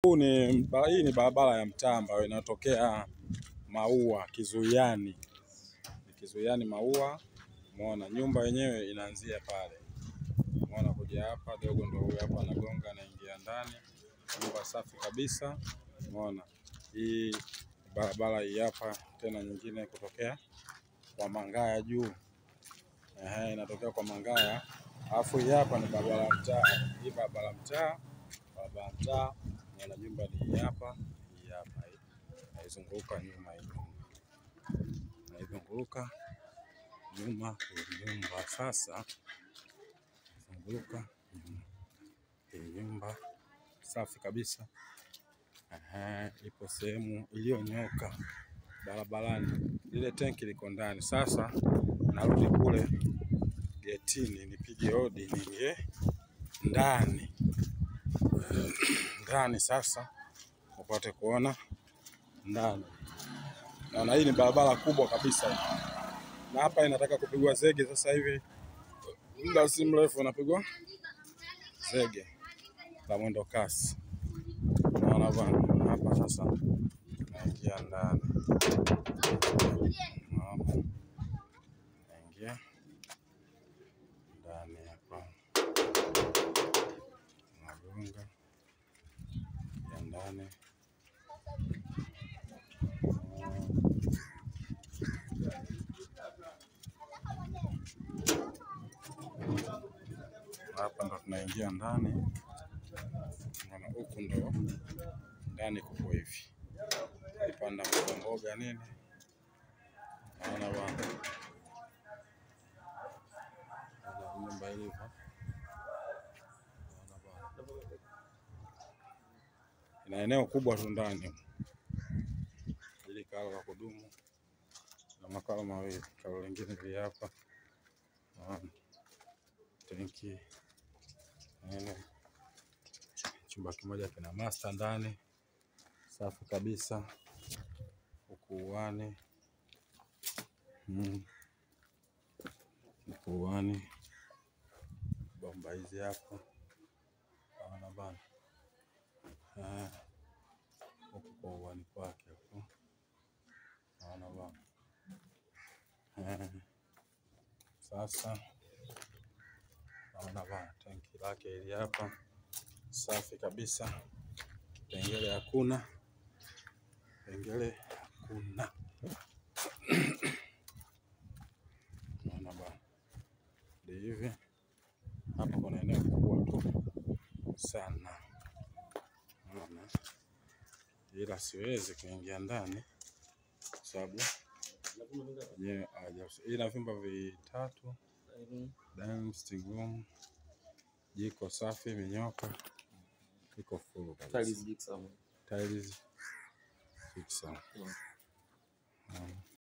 Hii ni barabara ya mtaa ambayo inatokea Maua Kizuiani. Kizuiani Maua. Umeona nyumba yenyewe inaanzia pale. Umeona kuja hapa dogo ndio huyo hapa anagonga anaingia ndani. Nyumba safi kabisa. Umeona hii barabara hii hapa tena nyingine kutokea kwa Mangaya juu. Inatokea kwa Mangaya. Alafu hii hapa ni barabara ya mtaa. Hii barabara mtaa. Na nyumba ni hapa, hii hapa hii. Naizunguka nyuma hii. Naizunguka nyuma nyumba sasa. Naizunguka nyuma. Hii nyumba safi kabisa. Ipo sehemu iliyonyoka barabarani. Lile tenki liko ndani. Sasa narudi kule getini nipige hodi niingie ndani. Ndani sasa upate kuona ndani. Na hii ni barabara kubwa kabisa. Na hapa inataka kupigwa zege sasa hivi. Muda si mrefu unapigwa zege la mwendo kasi. Naona bwana hapa sasa naingia ndani. Naingia ndani hapa. Nagonga ya ndani. Hapa ndo tunaingia ndani. Naona huku ndo ndani kuko hivi. Nipanda mboga nini. Naona bwana. Nyumba ilivyo. Ina eneo kubwa tu ndani. Ili kalo la kudumu. Na makao mawili. Kalo lingine li hapa. Tenki. Chumba kimoja kina master ndani. Safi kabisa. Ukuani. Ukuani. Bomba hizi hapo. Naona bana. Huku kwa uani kwake hapo. Naona bana. Sasa naona bana tenki lake hili hapa. Safi kabisa. Kipengele hakuna. Kipengele hakuna. Naona bana. Ndio hivi. Hapa kuna eneo kubwa tu sana. Naona. Ila siwezi kuingia ndani sababu ina vyumba vitatu. Dining room. Jiko safi imenyoka. Iko full kabisa. Tiles Jigsaw.